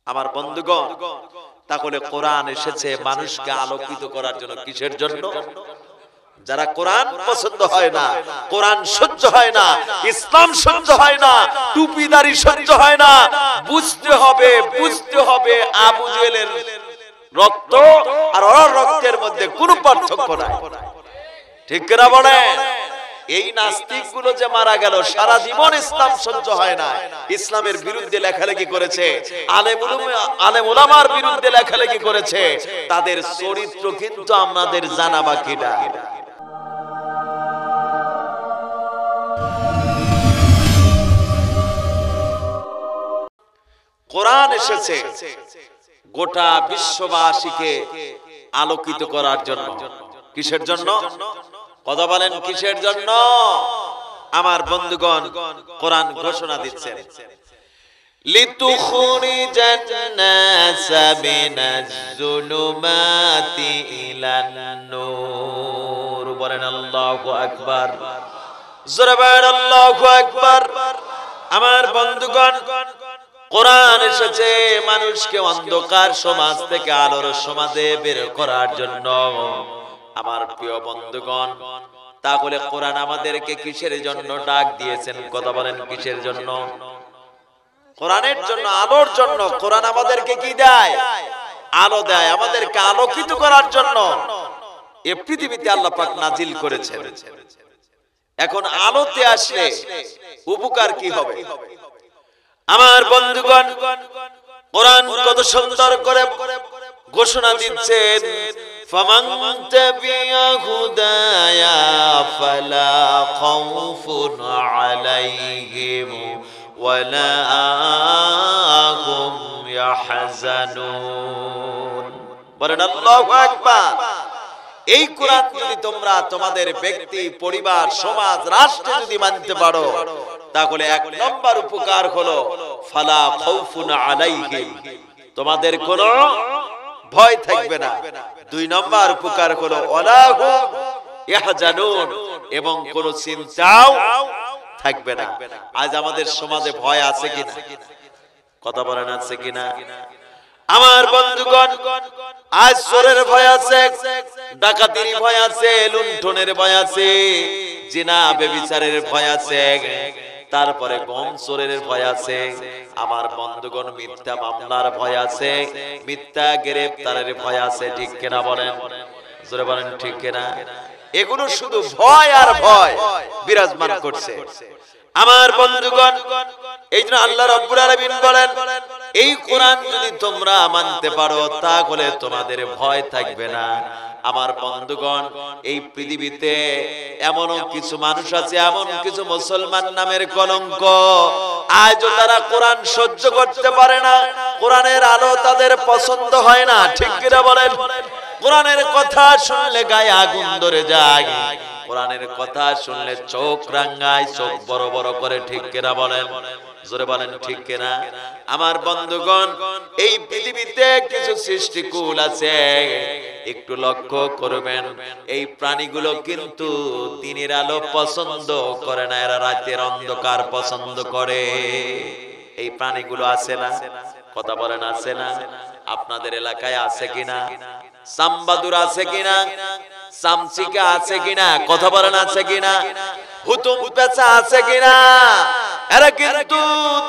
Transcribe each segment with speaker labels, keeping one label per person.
Speaker 1: আমার বন্ধুগণ, তাহলে কোরআন এসেছে মানুষকে আলোকিত করার জন্য। কিসের জন্য? যারা কোরআন পছন্দ হয় না, কোরআন সহ্য হয় না, ইসলাম সহ্য হয় না, টুপিদারি সহ্য হয় না, বুঝতে হবে আবু জেহেলের রক্ত আর ওর রক্তের মধ্যে কোনো পার্থক্য নাই। ঠিক কিনা বলেন? এই নাস্তিক গুলো যে মারা গেল, সারা জীবন ইসলাম সহ্য হয় না, ইসলামের বিরুদ্ধে লেখালেখি করেছে, আলেম ওলামার বিরুদ্ধে লেখালেখি করেছে, তাদের চরিত্র কিন্তু আমাদের জানা বাকি না। কোরআন এসেছে গোটা বিশ্ববাসীকে আলোকিত করার জন্য। কিসের জন্য? কথা বলেন, কিসের জন্য? আমার বন্ধুগণ, কোরআন ঘোষণা দিচ্ছেন, লিতুখরিজান নাসা মিনাজ যুলুমাতি ইলান নূর। বলেন আল্লাহু আকবার, জোরে বলেন আল্লাহু আকবার। আমার বন্ধুগণ, কোরআন এসেছে মানুষকে অন্ধকার সমাজ থেকে আলোর সমাজে বের করার জন্য। আমার প্রিয় বন্ধুগণ, তাহলে কোরআন আমাদেরকে কিসের জন্য ডাক দিয়েছেন? কথা বলেন, কিসের জন্য? কোরআনের জন্য, আলোর জন্য। কোরআন আমাদেরকে কি দেয়? আলো দেয়, আমাদেরকে আলোকিত করার জন্য এই পৃথিবীতে আল্লাহ পাক নাজিল করেছেন। এখন আলোতে আসলে উপকার কি হবে? আমার বন্ধুগণ, কোরআন কত সুন্দর করে ঘোষণা দিচ্ছেন, ফামান তাবিয়া হুদায়া ফালা খাউফুন আলাইহিম ওয়ালা হুম ইয়াহজানুন। বলেন আল্লাহু আকবার। এই কোরআন যদি তোমরা তোমাদের ব্যক্তি, পরিবার, সমাজ, রাষ্ট্রে যদি মানতে পারো, তাহলে এক নম্বর উপকার হলো ফালা খাউফুন আলাইহিম, তোমাদের কোনো ভয় থাকবে না। দুই নম্বর উপকার হলো ওয়ালা হুম ইয়াহজানুন, এবং কোনো চিন্তাও থাকবে না। আজ আমাদের সমাজে ভয় আছে কিনা? কথা বলেন, আছে কিনা? আমার বন্ধুগণ, আজ চোরের ভয় আছে, ডাকাতির ভয় আছে, লুণ্ঠনের ভয় আছে, জিনা ব্যভিচারের ভয় আছে, তারপরে গম চোরের ভয় আছে। আমার বন্ধুগণ, মিথ্যা মামলার ভয় আছে, মিথ্যা গ্রেফতারের ভয় আছে। ঠিক কিনা বলেন? জোরে বলেন, ঠিক কিনা? এগুলো শুধু ভয় আর ভয় বিরাজমান করছে। আমার বন্ধুগণ, এই জন্য আল্লাহ রাব্বুল আলামিন বলেন, এই কোরআন যদি তোমরা মানতে পারো, তাহলে তোমাদের ভয় থাকবে না। আমার বন্ধুগণ, এই পৃথিবীতে এমন কিছু মানুষ আছে, এমন কিছু মুসলমান নামের কলঙ্ক, আজও তারা কোরআন সহ্য করতে পারে না, কোরআনের আলো তাদের পছন্দ হয় না। ঠিক কিনা বলেন? কোরআনের কথা শুনলে গায়ে আগুন ধরে যায়, কোরআনের কথা শুনলে চোখ রাঙায়, চোখ বড় বড় করে। ঠিক কিনা বলেন? জোরে বলেন, ঠিক কিনা? আমার বন্ধুগণ, এই পৃথিবীতে কিছু সৃষ্টিকুল আছে, একটু লক্ষ্য করবেন, এই প্রাণীগুলো কিন্তু দিনের আলো পছন্দ করে না, এরা রাতের অন্ধকার পছন্দ করে। এই প্রাণীগুলো আছে না? কথা বলেন, আছে না? আপনাদের এলাকায় আছে কিনা? সাম্বাদুর আছে কিনা? চামচিকা আছে কিনা? কথা বলেন, আছে কিনা? হুতুম পেঁচা আছে কিনা? এরা কিন্তু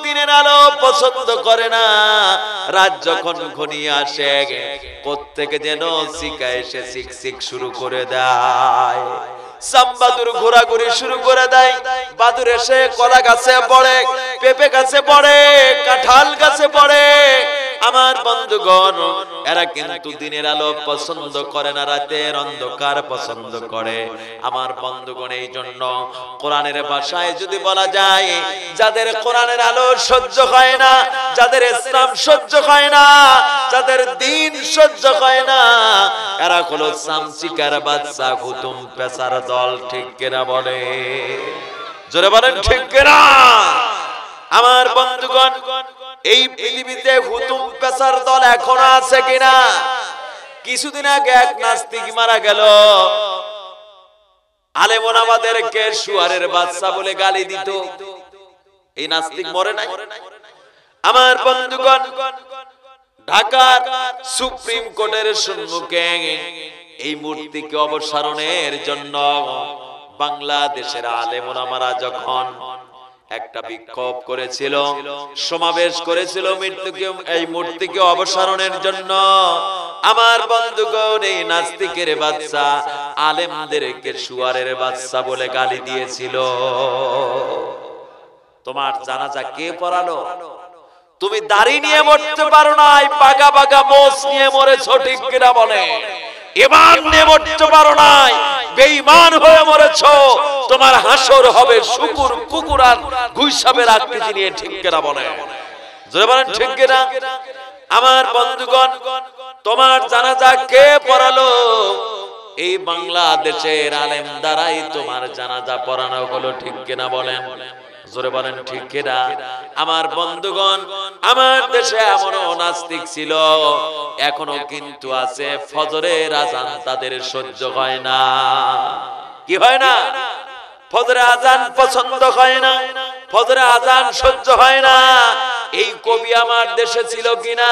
Speaker 1: দিনের আলো পছন্দ করে না, রাত যখন ঘনিয়ে আসে কোত্থেকে যেন চিকা এসে চিক চিক শুরু করে দেয়। সাম্বাদুর ঘোরাঘুরি শুরু করে দেয়, বাদুর এসে কলা গাছে পড়ে, পেঁপে গাছে পড়ে, কাঁঠাল গাছে পড়ে। আমার বন্ধুগণ, এরা কিন্তু দিনের আলো পছন্দ করে না, রাতের অন্ধকার পছন্দ করে। আমার বন্ধুগণ, এই জন্য কোরআনের ভাষায় যদি বলা যায়, যাদের কোরআনের আলো সহ্য হয় না, যাদের ইসলাম সহ্য হয় না, যাদের দ্বীন সহ্য হয় না, এরা হলো চামচিকার বাচ্চা, হুতুম পেঁচার দল। ঠিক কিনা বলে? জোরে বলেন, ঠিক কিনা? আমার বন্ধুগণ, এই পৃথিবীতে হুতুম পেঁচার দল এখনো আছে কিনা? কিছুদিন আগে এক নাস্তিক মারা গেল, আলেম ওলামাদেরকে শুয়ারের বাচ্চা বলে গালি দিত। এই নাস্তিক মরে নাই? আমার বন্ধুগণ, ঢাকার সুপ্রিম কোর্টের সম্মুখে এই মূর্তিকে অবসারণের জন্য বাংলাদেশের আলেম ওলামারা যখন একটা বিক্ষোভ করেছিল, সমাবেশ করেছিল এই মূর্তিকে অবসারণের জন্য, আমার বন্ধুগণ এই নাস্তিকের বাচ্চা আলেমদেরকে শুয়ারের বাচ্চা বলে গালি দিয়েছিল। তোমার জানাজা কে পড়ালো? তুমি দাড়ি নিয়ে মরতে পারো নাই, বাগা বাগা মোষ নিয়ে মরেছো, ঠিক কিনা বলে? ঈমান নিয়ে মরতে পারো নাই, বেঈমান হয়ে মরেছো। তোমার হাসর হবে শুকুর কুকুরার গুইসাবের আকৃতি নিয়ে, ঠিক কিনা বলে? জোরে বলেন ঠিক কিনা? আমার বন্ধুগণ, তোমার জানাজা কে পড়ালো? এই বাংলাদেশের আলেম দ্বারাই তোমার জানাজা পড়ানো হলো, ঠিক কিনা বলেন? জোরে বলেন ঠিক কিনা? আমার বন্ধুগণ, আমার দেশে এমনও নাস্তিক ছিল, এখনো কিন্তু আছে, ফজরের আজান তাদের সহ্য হয় না। কি হয় না? ফজরের আজান পছন্দ হয় না, ফজরের আজান সহ্য হয় না। এই কবি আমার দেশে ছিল কিনা?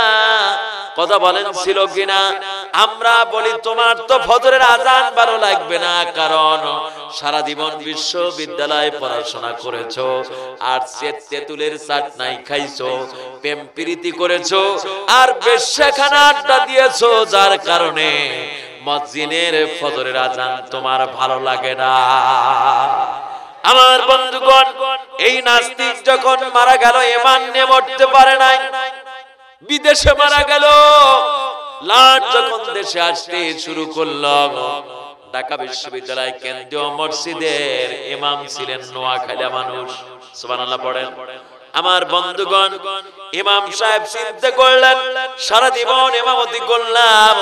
Speaker 1: কথা বলেন ছিল কিনা? আমরা বলি তোমার তো ফজরের আজান ভালো লাগবে না, কারণ সারা জীবন বিশ্ববিদ্যালয়ে পড়াশোনা করেছো, আর তেঁতুলের চাটনাই খাইছো, প্রেম প্রীতি করেছো, আর বেশ্যাখানা আড্ডা দিয়েছো, যার কারণে মুয়াজ্জিনের ফজরের আজান তোমার ভালো লাগে না। আমার বন্ধুগণ, এই নাস্তিক যখন মারা গেল, ঈমান নিয়ে মরতে পারে নাই, বিদেশে মারা গেল। লাট যখন দেশে আসতে শুরু করলো, ঢাকা বিশ্ববিদ্যালয় কেন্দ্রীয় মসজিদের ইমাম ছিলেন নোয়াখালী মানুষ। সুবহানাল্লাহ পড়েন। আমার বন্ধুগণ, ইমাম সাহেব চিন্তা করলেন, সারা জীবন ইমামতি করলাম,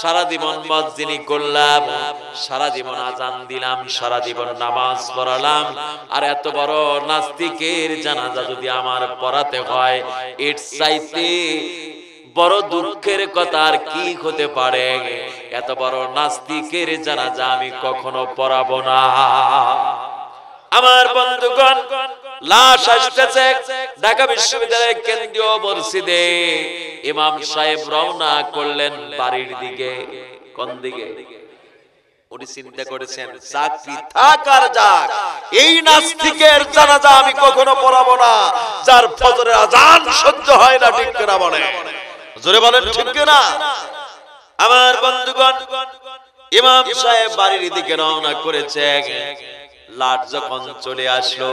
Speaker 1: সারা জীবন মুয়াজ্জিনি করলাম, সারা জীবন আজান দিলাম, সারা জীবন নামাজ পড়ালাম, আর এত বড় নাস্তিকের জানাজা যদি আমার পড়াতে হয়, এর চাইতে বড় দুঃখের কথা আর কি হতে পারে? এত বড় নাস্তিকের জানাজা আমি কখনো পড়াবো না। আমার বন্ধুগণ, লাশ আসতেছে ঢাকা বিশ্ববিদ্যালয়ের কেন্দ্রীয় মসজিদে। ইমাম সাহেব রওনা করলেন বাড়ির দিকে। কোন দিকে? উনি চিন্তা করেছেন, চাকরি থাক আর যাক, এই নাস্তিকের জানাজা আমি কখনো পড়াবো না, যার ফজরের আজান সহ্য হয় না, ঠিক কিনা বলে? জোরে বলেন ঠিক কিনা? আমার বন্ধুগণ, ইমাম সাহেব বাড়ির দিকে রওনা করেছে। লাট যখন চলে আসলো,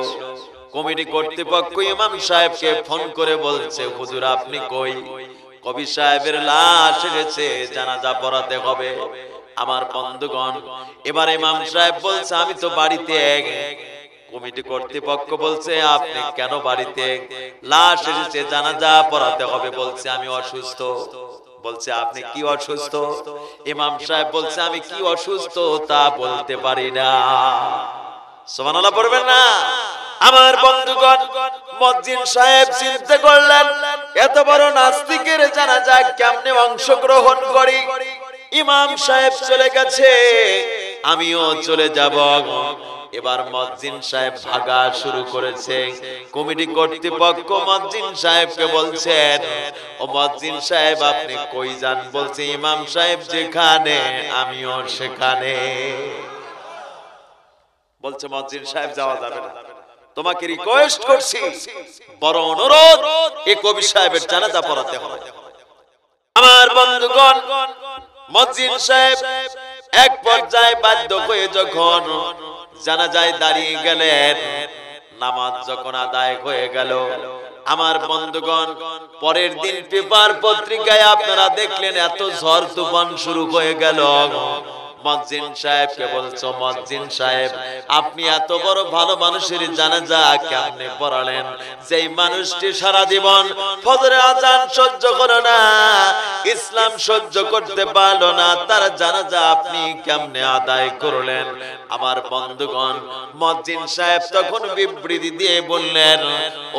Speaker 1: কমিটি কর্তৃপক্ষ ইমাম সাহেবকে ফোন করে বলছে, হুজুর আপনি কই? কবি সাহেবের লাশ এসেছে, জানাজা পড়াতে হবে। আমার বন্ধুগণ, এবার ইমাম সাহেব বলছে, আমি তো বাড়িতে। কমিটি কর্তৃপক্ষ বলছে, আপনি কেন বাড়িতে? লাশ এসেছে, জানাজা পড়াতে হবে। বলছে, আমি অসুস্থ। বলছে, আপনি কি অসুস্থ? ইমাম সাহেব বলছে, আমি কি অসুস্থ তা বলতে পারি না। সুবহানাল্লাহ পড়বেন না? আমার বন্ধুগণ, মুয়াজ্জিন সাহেব চিন্তা করলেন, এত বড় নাস্তিকের জানাজা কেমনে অংশগ্রহণ করি? ইমাম সাহেব চলে গেছে, আমিও চলে যাব। এবার মুয়াজ্জিন সাহেব ভাগা শুরু করেছে। কমিটি কর্তৃপক্ষ মুয়াজ্জিন সাহেবকে বলছেন, ও মুয়াজ্জিন সাহেব আপনি কই যান? বলছে, ইমাম সাহেব যেখানে আমিও সেখানে। বলছে, মুয়াজ্জিন সাহেব যাওয়া যাবে না, তোমাকে রিকোয়েস্ট করছি, বড় অনুরোধ, এই কবি সাহেবের জানাজা পড়াতে হবে। আমার বন্ধুগণ, মুয়াজ্জিন সাহেব এক পর্যায়ে বাধ্য হয়ে যখন জানাজায় দাঁড়িয়ে গেলেন, নামাজ যখন আদায় হয়ে গেল, আমার বন্ধুগণ, পরের দিন পেপার পত্রিকায় আপনারা দেখলেন এত ঝড় তুফান শুরু হয়ে গেল। মুয়াজ্জিন সাহেবকে বলছো, মুয়াজ্জিন সাহেব আপনি এত বড় ভালো মানুষের জানাজা কেমনে পড়ালেন? যেই মানুষটি সারা জীবন ফজরের আজান সহ্য করে না, ইসলাম সহ্য করতে পারলো না, তার জানাজা আপনি কেমনে আদায় করলেন? আমার বন্ধুগণ, মুয়াজ্জিন সাহেব তখন বিবৃতি দিয়ে বললেন,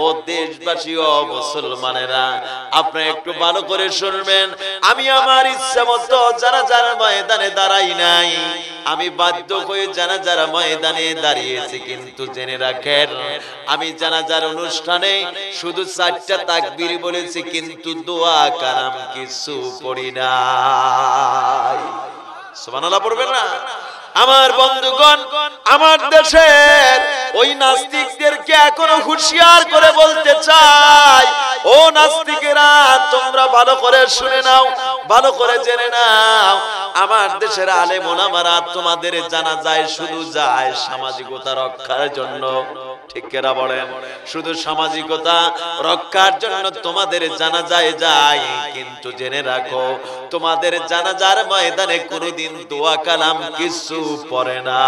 Speaker 1: ও দেশবাসী, ও মুসলমানেরা, আপনি একটু ভালো করে শুনবেন, আমি আমার ইচ্ছা মতো জানাজার ময়দানে দাঁড়াই নাই, আমি বাধ্য হয়ে জানাজার ময়দানে দাঁড়িয়েছি, কিন্তু জেনে রাখেন আমি জানাজার অনুষ্ঠানে শুধু 4টা তাকবীর বলেছি, কিন্তু দোয়া কালাম কিছু পড়ি নাই। সুবহানাল্লাহ পড়বেন না? আমার বন্ধুগণ, আমার দেশের ওই নাস্তিকদেরকে এখনো হুঁশিয়ার করে বলতে চাই, ও নাস্তিকেরা তোমরা ভালো করে শুনে নাও, ভালো করে জেনে নাও, আমার দেশের আলেম ওলামারা তোমাদের জানাজায় শুধু যায় সামাজিকতা রক্ষার জন্য। ঠিক কিনা বলেন? শুধু সামাজিকতা রক্ষার জন্য তোমাদের জানাজায় যায়, কিন্তু জেনে রাখো তোমাদের জানাজার ময়দানে কোনোদিন দোয়া কালাম কিছু পড়ে না।